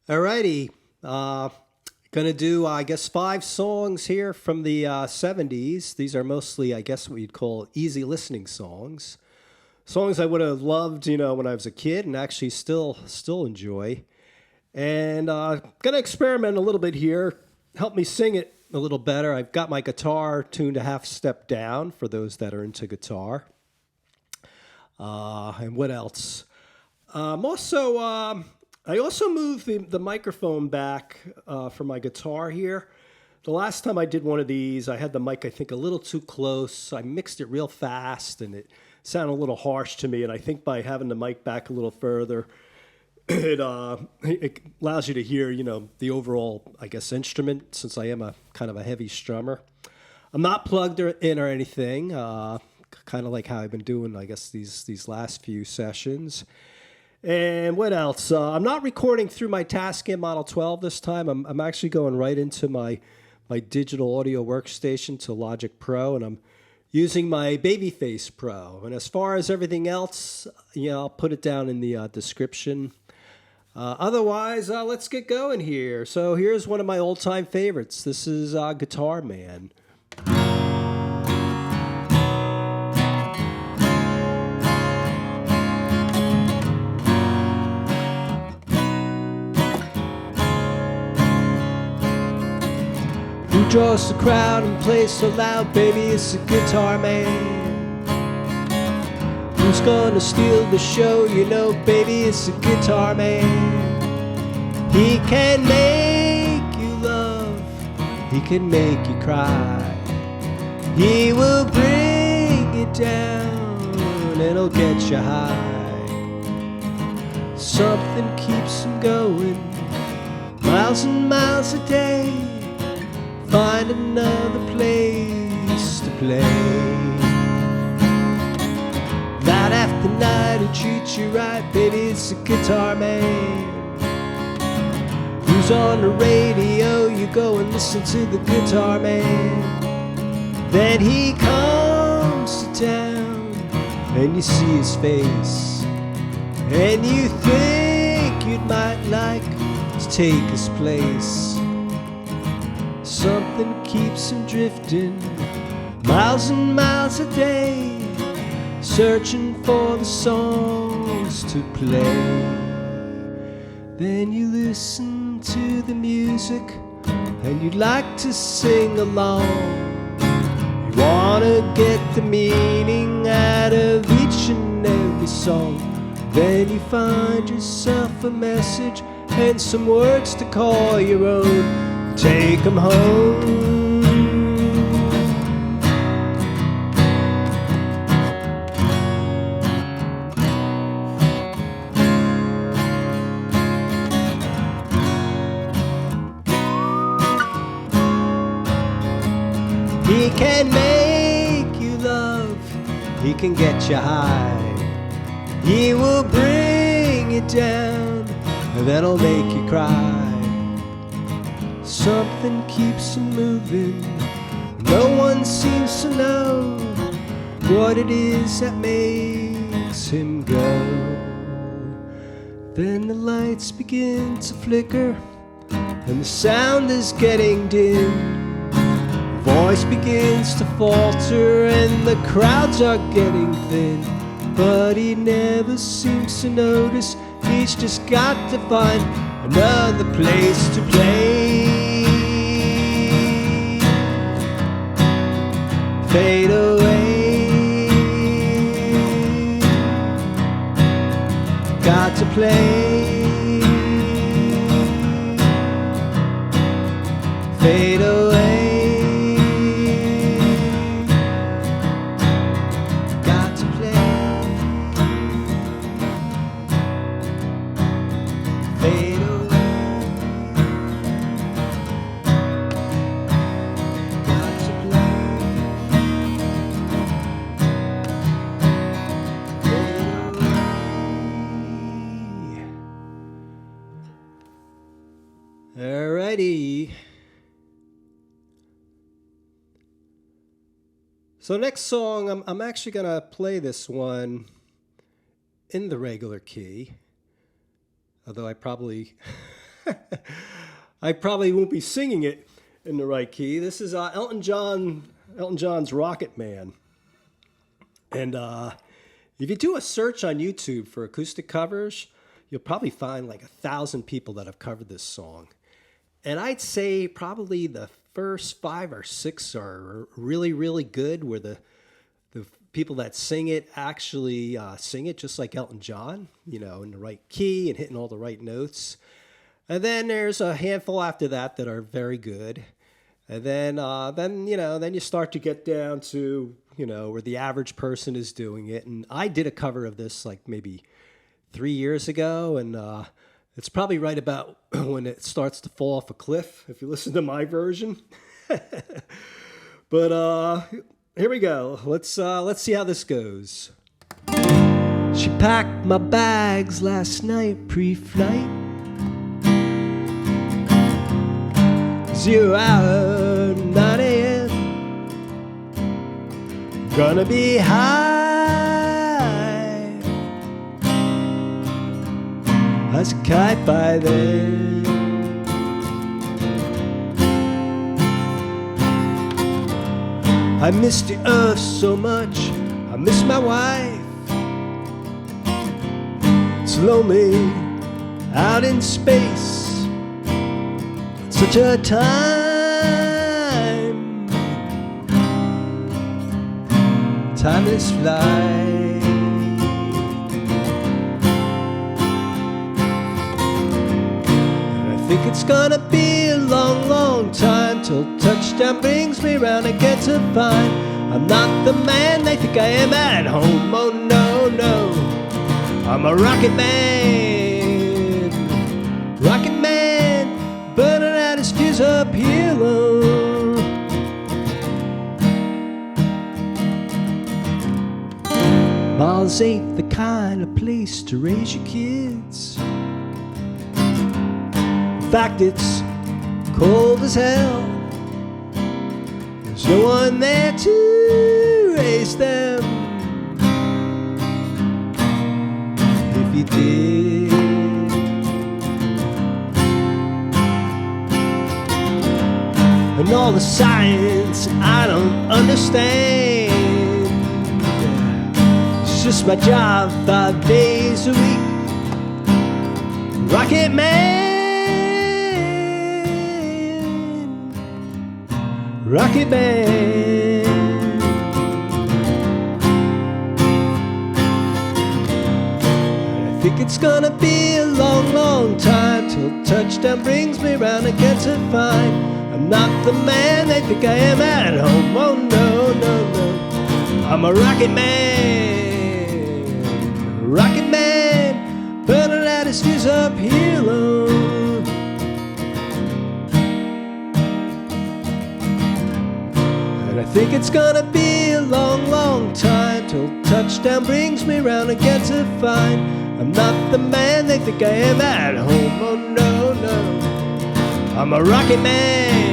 Alrighty. Gonna do, I guess, 5 songs here from the 70s. These are mostly, I guess, what you'd call easy listening songs. Songs I would have loved, when I was a kid, and actually still enjoy. And gonna experiment a little bit here. Help me sing it a little better. I've got my guitar tuned a half step down for those that are into guitar. And what else? I also moved the microphone back for my guitar here. The last time I did one of these, I had the mic, I think, a little too close. I mixed it real fast, and it sounded a little harsh to me. And I think by having the mic back a little further, it allows you to hear, the overall, I guess, instrument, since I am a kind of a heavy strummer. I'm not plugged in or anything, kind of like how I've been doing, I guess, these last few sessions. And what else? I'm not recording through my Tascam Model 12 this time. I'm actually going right into my digital audio workstation to Logic Pro, and I'm using my Babyface Pro. And as far as everything else, I'll put it down in the description. Otherwise, let's get going here. So here's one of my old-time favorites. This is Guitar Man. Who draws the crowd and plays so loud, baby, it's a guitar man. Who's gonna steal the show, baby, it's a guitar man. He can make you love, he can make you cry. He will bring it down and he'll get you high. Something keeps him going, miles and miles a day. Find another place to play. Night after night, he treats you right, baby, it's a guitar man. Who's on the radio, you go and listen to the guitar man. Then he comes to town, and you see his face, and you think you might like to take his place. Something keeps him drifting, miles and miles a day, searching for the songs to play. Then you listen to the music, and you'd like to sing along. You wanna get the meaning out of each and every song. Then you find yourself a message and some words to call your own. Take 'em home. He can make you love, he can get you high. He will bring it down, and then he'll make you cry. Something keeps him moving, no one seems to know what it is that makes him go. Then the lights begin to flicker, and the sound is getting dim. Voice begins to falter, and the crowds are getting thin. But he never seems to notice, he's just got to find another place to play. Fade away, got to play. Fade away, got to play. Fade away. Alrighty. So next song, I'm actually going to play this one in the regular key. Although I probably I probably won't be singing it in the right key. This is Elton John's Rocket Man. And if you do a search on YouTube for acoustic covers, you'll probably find like 1,000 people that have covered this song. And I'd say probably the first 5 or 6 are really, really good, where the people that sing it actually sing it just like Elton John, in the right key and hitting all the right notes. And then there's a handful after that are very good. And then you start to get down to, where the average person is doing it. And I did a cover of this like maybe 3 years ago, and it's probably right about when it starts to fall off a cliff, if you listen to my version. But here we go. Let's see how this goes. She packed my bags last night, pre-flight. 0 hour, 9 a.m. Gonna be high as a kite by then. I miss the earth so much, I miss my wife. It's lonely out in space, such a timeless flight. And I think it's gonna be a long, long time till touchdown brings me round again to find I'm not the man they think I am at home. Oh no, no, I'm a rocket man, burning out his fuse up here low. Mars ain't the kind of place to raise your kids. In fact, it's cold as hell. There's no one there to raise them. If you did, and all the science I don't understand, it's just my job 5 days a week. Rocket Man, Rocket Man. I think it's gonna be a long, long time till touchdown brings me round again to find I'm not the man they think I am at home. Oh no, no, no, I'm a rocket man, burning out his fuse up here low. And I think it's gonna be a long, long time till touchdown brings me round again to find I'm not the man they think I am at home. Oh no, no, I'm a rocket man,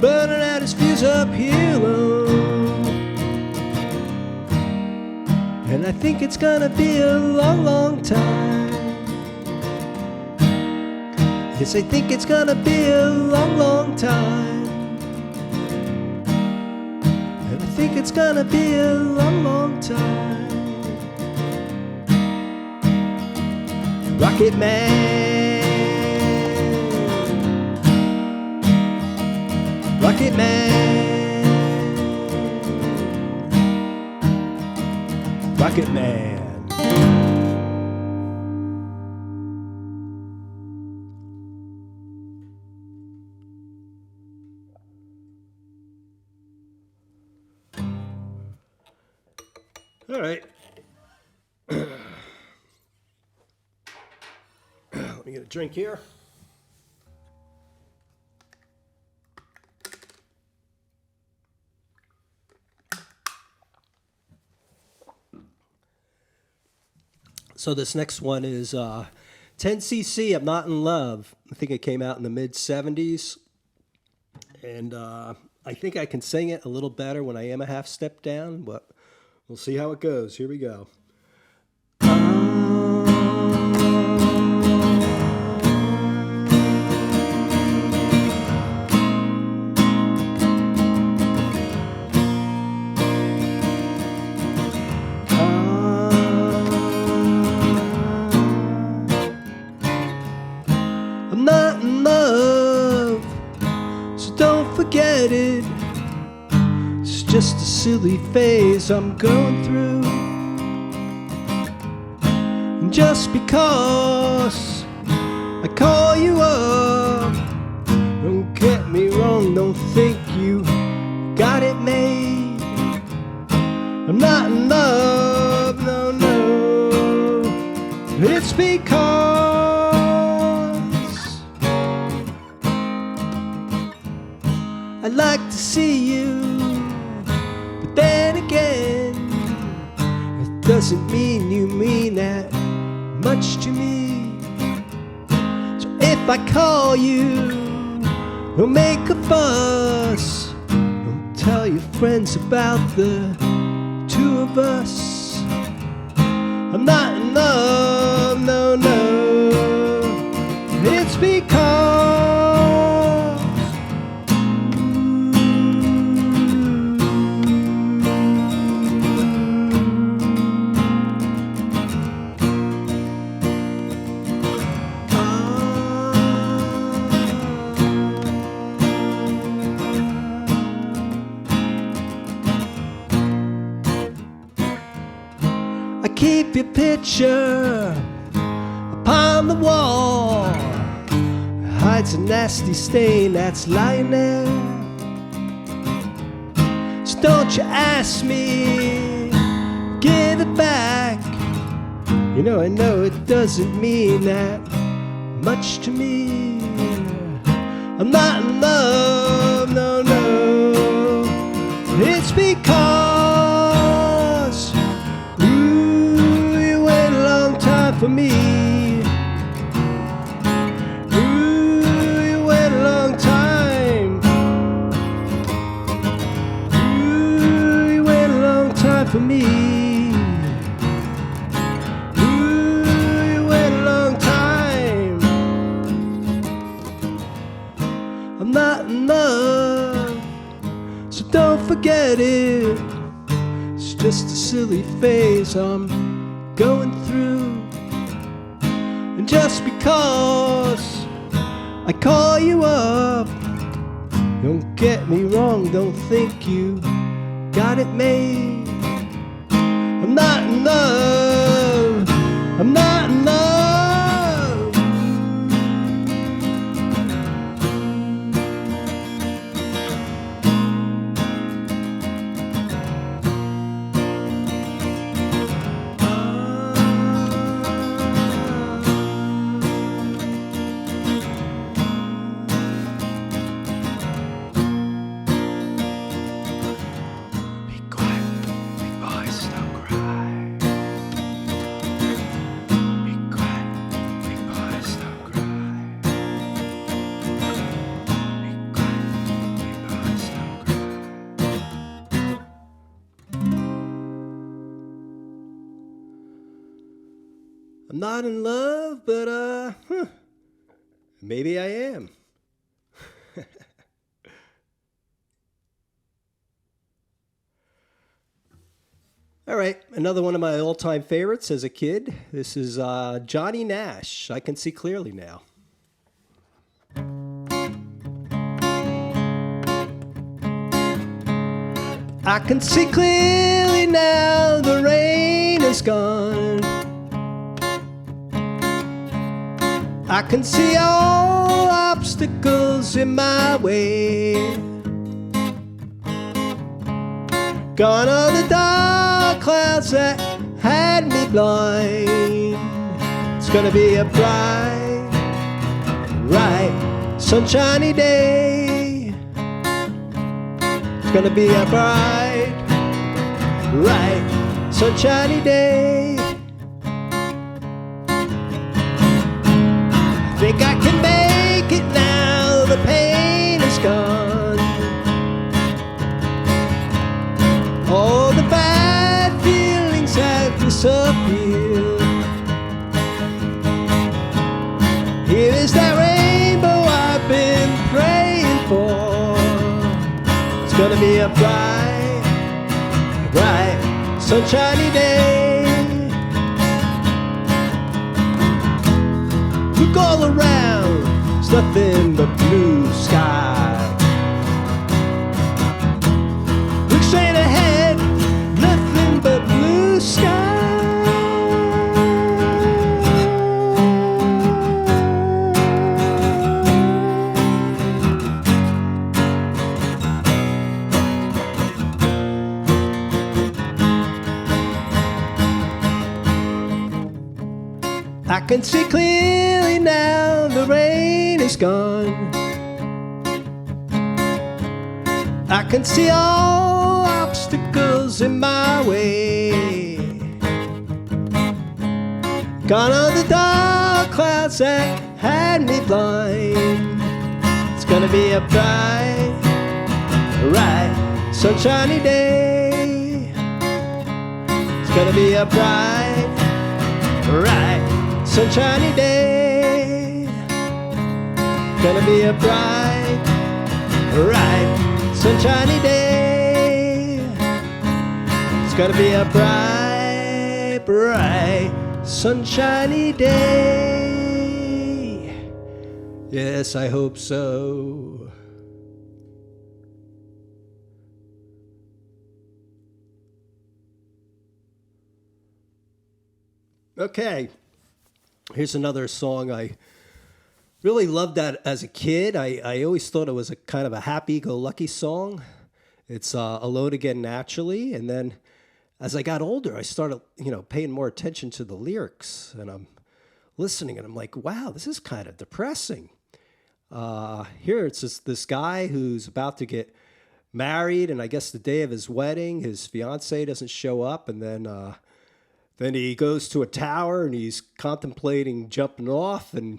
burning out his fuse up here low. And I think it's gonna be a long, long time. Yes, I think it's gonna be a long, long time. And I think it's gonna be a long, long time. Rocket Man, Rocket Man, Rocket Man. All right. Let me get a drink here. So this next one is 10cc, I'm Not in Love. I think it came out in the mid-70s. And I think I can sing it a little better when I am a half step down, but we'll see how it goes. Here we go. silly phase I'm going through. And just because I call you up, don't get me wrong, don't think you got it made. I'm not in love, no, no. It's because I'd like to see you, but then again, it doesn't mean you mean that much to me. So if I call you, don't make a fuss, don't tell your friends about the two of us. I'm not in love, no, no. It's because keep your picture upon the wall. It hides a nasty stain that's lying there. So don't you ask me, give it back. You know, I know it doesn't mean that much to me. I'm not in love, no, no. It's because for me. Ooh, you wait a long time. Ooh, you wait a long time for me. Ooh, you wait a long time. I'm not in love, so don't forget it. It's just a silly phase I'm going through. And just because I call you up, don't get me wrong, don't think you got it made. I'm not in love, I'm not in love. I'm not in love, but maybe I am. All right, another one of my all-time favorites as a kid. This is Johnny Nash. I Can See Clearly Now. I can see clearly now, the rain is gone. I can see all obstacles in my way. Gone are the dark clouds that had me blind. It's gonna be a bright, sunshiny day. It's gonna be a bright, sunshiny day. Think I can make it now, the pain is gone. All the bad feelings have disappeared. Here is that rainbow I've been praying for. It's gonna be a bright, sunshiny day. Look all around, it's nothing but blue sky. Look straight ahead, I can see clearly now the rain is gone. I can see all obstacles in my way. Gone are the dark clouds that had me blind. It's gonna be a bright, sunshiny day. It's gonna be a bright, sunshiny day. Gonna be a bright, sunshiny day. It's gonna be a bright, sunshiny day. Yes, I hope so. Okay, here's another song I really loved that as a kid. I always thought it was a kind of a happy-go-lucky song. It's Alone Again Naturally. And then as I got older, I started, paying more attention to the lyrics. And I'm listening, and I'm like, wow, this is kind of depressing. Here it's just this guy who's about to get married, and I guess the day of his wedding, his fiancée doesn't show up, and then he goes to a tower, and he's contemplating jumping off, and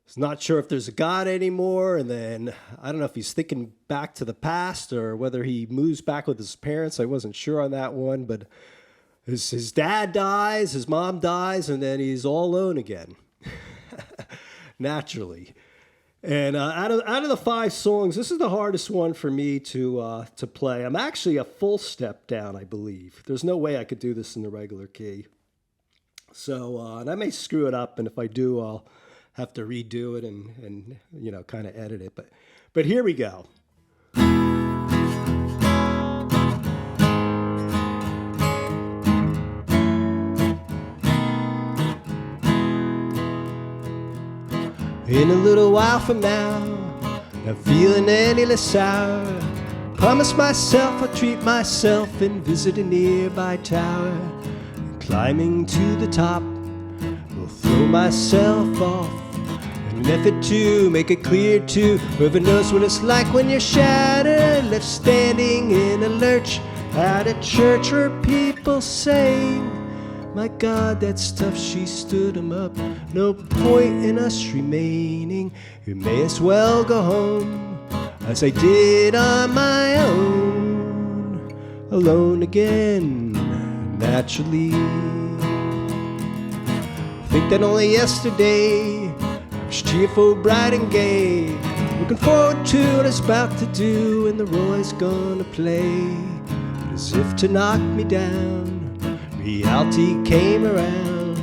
he's not sure if there's a God anymore. And then I don't know if he's thinking back to the past or whether he moves back with his parents. I wasn't sure on that one, but his dad dies, his mom dies, and then he's all alone again, naturally. And out of the 5 songs, this is the hardest one for me to play. I'm actually a full step down, I believe. There's no way I could do this in the regular key. So, and I may screw it up, and if I do, I'll have to redo it and kind of edit it. But here we go. In a little while from now, not feeling any less sour. Promise myself I'll treat myself and visit a nearby tower. And climbing to the top, will throw myself off. In an effort to make it clear to whoever knows what it's like when you're shattered, left standing in a lurch at a church where people saying, my God, that's tough, she stood him up. No point in us remaining. We may as well go home as I did on my own. Alone again, naturally. Think that only yesterday I was cheerful, bright and gay, looking forward to what it's about to do and the role he's gonna play. But as if to knock me down, reality came around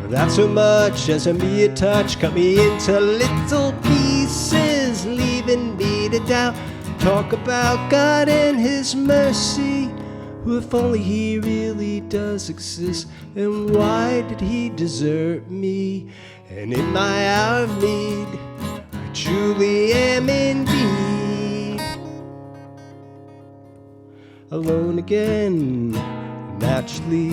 without so much as a mere touch. Cut me into little pieces, leaving me to doubt. Talk about God and His mercy. Who if only He really does exist, and why did He desert me? And in my hour of need, I truly am indeed alone again, naturally.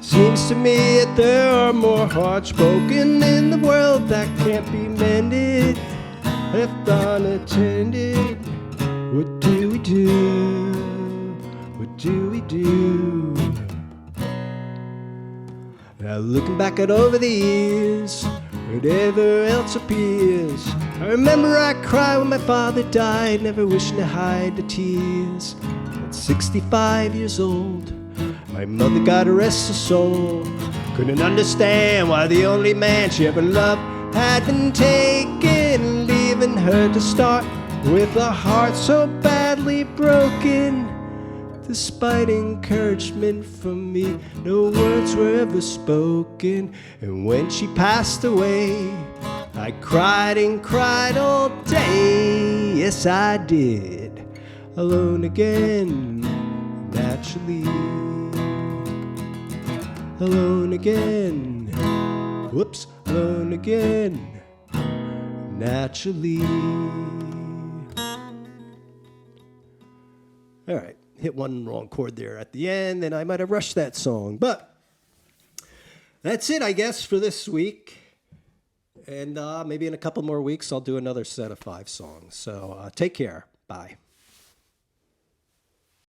Seems to me that there are more hearts broken in the world that can't be mended, left unattended. What do we do? What do we do? Now looking back at over the years, whatever else appears, I remember I cried when my father died, never wishing to hide the tears. At 65 years old, my mother, God rest her soul, couldn't understand why the only man she ever loved had been taken, leaving her to start with a heart so badly broken. Despite encouragement from me, no words were ever spoken. And when she passed away, I cried and cried all day. Yes, I did. Alone again, naturally. Alone again. Whoops, alone again, naturally. All right. Hit one wrong chord there at the end, and I might have rushed that song. But That's it, I guess, for this week. And maybe in a couple more weeks, I'll do another set of 5 songs. So take care. Bye.